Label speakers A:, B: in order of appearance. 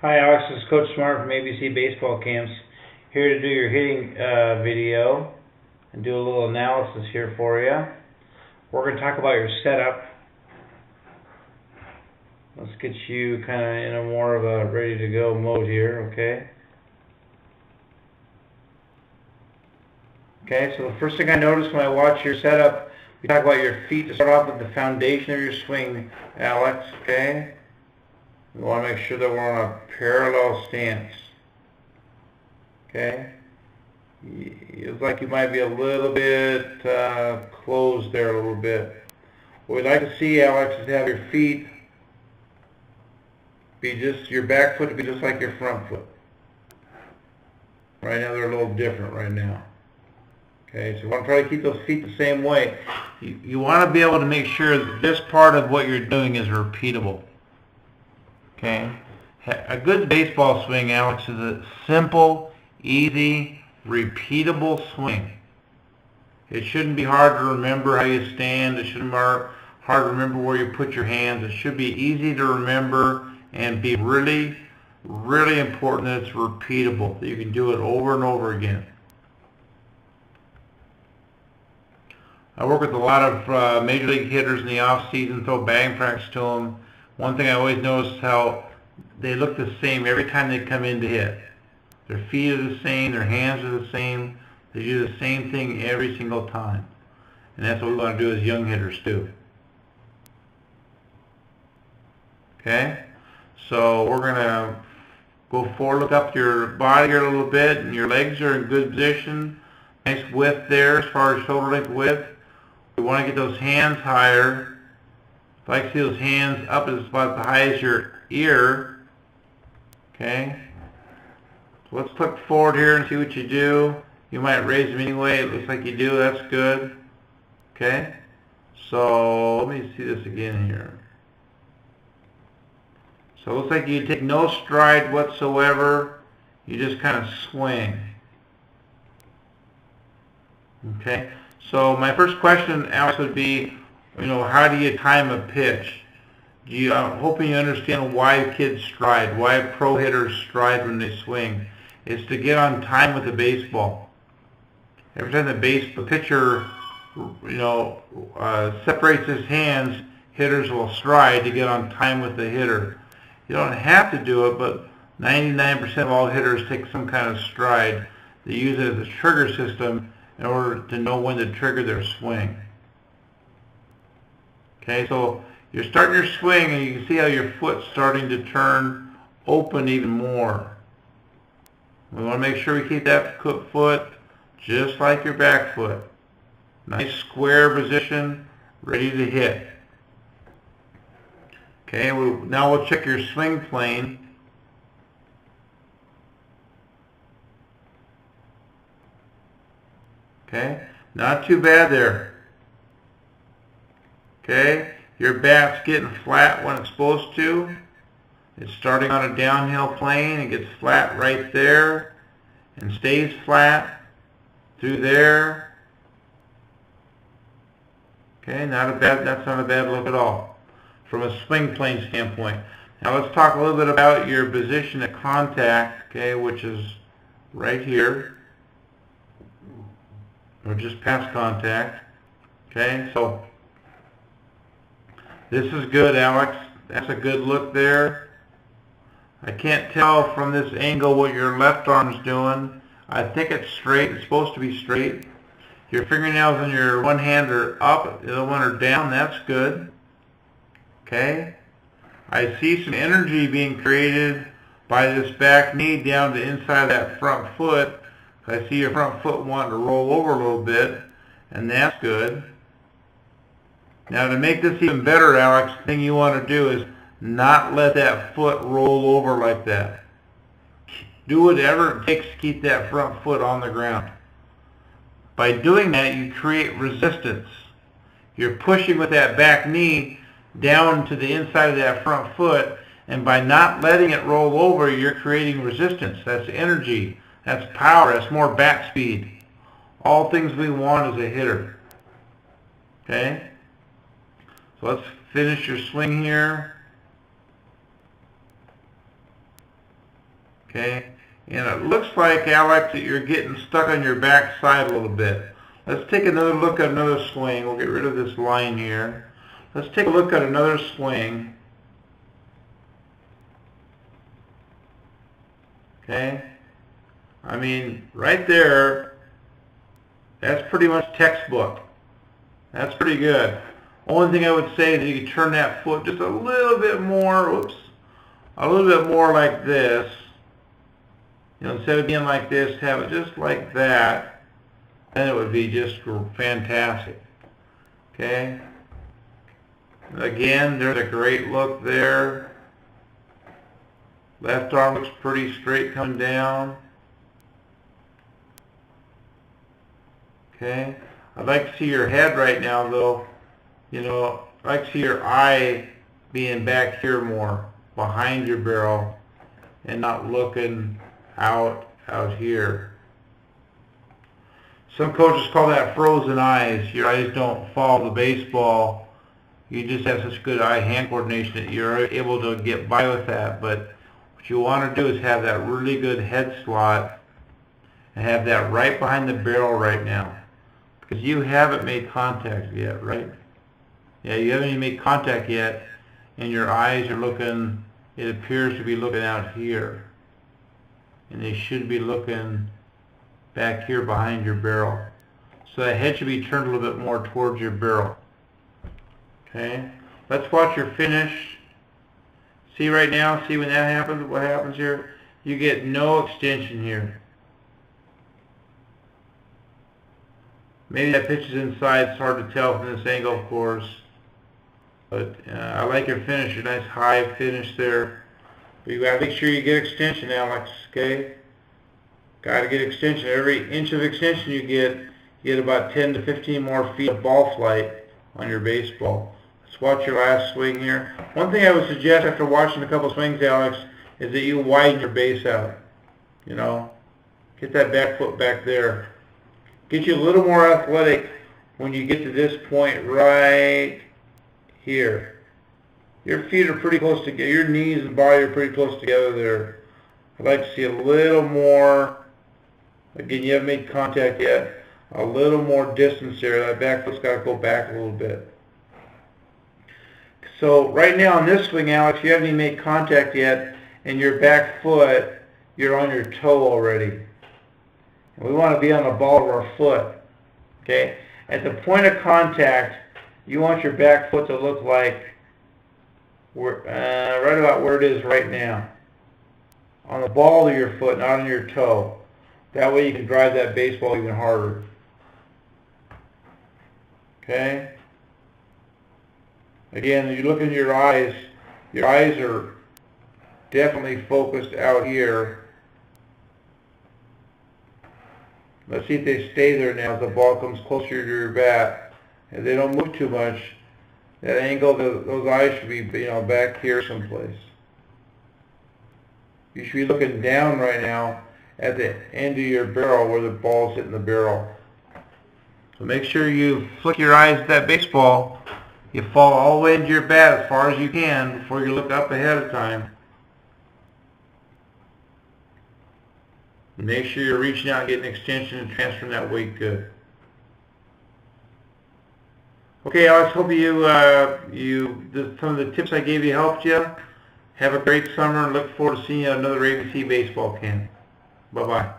A: Hi Alex, this is Coach Smart from ABC Baseball Camps, here to do your hitting video and do a little analysis here for you. We're going to talk about your setup. Let's get you kind of in a more of a ready to go mode here, okay? Okay, so the first thing I noticed when I watch your setup, we talk about your feet to start off with the foundation of your swing, Alex, okay? We want to make sure that we're on a parallel stance. Okay? It's like you might be a little bit closed there a little bit. What we'd like to see, Alex, is to have your feet be just, your back foot to be just like your front foot. Right now they're a little different right now. Okay, so you want to try to keep those feet the same way. You want to be able to make sure that this part of what you're doing is repeatable. Okay, a good baseball swing, Alex, is a simple, easy, repeatable swing. It shouldn't be hard to remember how you stand. It shouldn't be hard to remember where you put your hands. It should be easy to remember and be really, really important that it's repeatable, that you can do it over and over again. I work with a lot of major league hitters in the off season, throw batting practice to them. One thing I always notice is how they look the same every time they come in to hit. Their feet are the same, their hands are the same. They do the same thing every single time. And that's what we want to do as young hitters too. Okay? So we're going to go forward, look up your body here a little bit, and your legs are in good position. Nice width there as far as shoulder length width. We want to get those hands higher. If I can see those hands up as about as high as your ear. Okay? So let's click forward here and see what you do. You might raise them anyway. It looks like you do. That's good. Okay? So let me see this again here. So it looks like you take no stride whatsoever. You just kind of swing. Okay? So my first question, Alex, would be, how do you time a pitch? I'm hoping you understand why kids stride, why pro hitters stride when they swing. It's to get on time with the baseball. Every time the pitcher, separates his hands, hitters will stride to get on time with the hitter. You don't have to do it, but 99% of all hitters take some kind of stride. They use it as a trigger system in order to know when to trigger their swing. Okay, so you're starting your swing and you can see how your foot's starting to turn open even more. We want to make sure we keep that foot just like your back foot. Nice square position, ready to hit. Okay, now we'll check your swing plane. Okay, not too bad there. Okay, your bat's getting flat when it's supposed to. It's starting on a downhill plane. It gets flat right there and stays flat through there. Okay, that's not a bad look at all from a swing plane standpoint. Now let's talk a little bit about your position at contact, okay, which is right here, or just past contact. Okay, so this is good, Alex. That's a good look there. I can't tell from this angle what your left arm's doing. I think it's straight. It's supposed to be straight. Your fingernails on your one hand are up, the other one are down. That's good. Okay? I see some energy being created by this back knee down to inside that front foot. I see your front foot wanting to roll over a little bit, and that's good. Now to make this even better, Alex, the thing you want to do is not let that foot roll over like that. Do whatever it takes to keep that front foot on the ground. By doing that, you create resistance. You're pushing with that back knee down to the inside of that front foot, and by not letting it roll over, you're creating resistance. That's energy. That's power. That's more bat speed. All things we want as a hitter. Okay? So let's finish your swing here. Okay? And it looks like, Alex, that you're getting stuck on your back side a little bit. Let's take another look at another swing. We'll get rid of this line here. Let's take a look at another swing. Okay? I mean, right there, that's pretty much textbook. That's pretty good. Only thing I would say is you can turn that foot just a little bit more, whoops, a little bit more like this. You know, instead of being like this, have it just like that, then it would be just fantastic. Okay? Again, there's a great look there. Left arm looks pretty straight coming down. Okay? I'd like to see your head right now, though. You know, I'd like to see your eye being back here more, behind your barrel, and not looking out here. Some coaches call that frozen eyes. Your eyes don't follow the baseball. You just have such good eye-hand coordination that you're able to get by with that. But what you want to do is have that really good head slot and have that right behind the barrel right now. Because you haven't made contact yet, right? Yeah, you haven't even made contact yet, and your eyes are looking, it appears to be looking out here. And they should be looking back here behind your barrel. So that head should be turned a little bit more towards your barrel. Okay? Let's watch your finish. See right now, see when that happens, what happens here? You get no extension here. Maybe that pitch is inside, it's hard to tell from this angle, of course. But I like your finish, your nice high finish there. But you gotta make sure you get extension, Alex, okay? Gotta get extension. Every inch of extension you get about 10 to 15 more feet of ball flight on your baseball. Let's watch your last swing here. One thing I would suggest after watching a couple swings, Alex, is that you widen your base out. You know, get that back foot back there. Get you a little more athletic when you get to this point right here. Your feet are pretty close together. Your knees and body are pretty close together there. I'd like to see a little more. Again, you haven't made contact yet. A little more distance there. That back foot's got to go back a little bit. So right now on this swing, Alex, you haven't even made contact yet, and your back foot, you're on your toe already. And we want to be on the ball of our foot. Okay? At the point of contact, you want your back foot to look like right about where it is right now. On the ball of your foot, not on your toe. That way you can drive that baseball even harder. Okay? Again, you look into your eyes are definitely focused out here. Let's see if they stay there now as the ball comes closer to your bat. And they don't move too much. That angle, those eyes should be, you know, back here someplace. You should be looking down right now at the end of your barrel where the ball's hitting the barrel. So make sure you flick your eyes at that baseball. You fall all the way into your bat as far as you can before you look up ahead of time. And make sure you're reaching out and getting extension and transferring that weight good. Okay, Alex, hope some of the tips I gave you helped you. Have a great summer and look forward to seeing you at another ABC baseball camp. Bye-bye.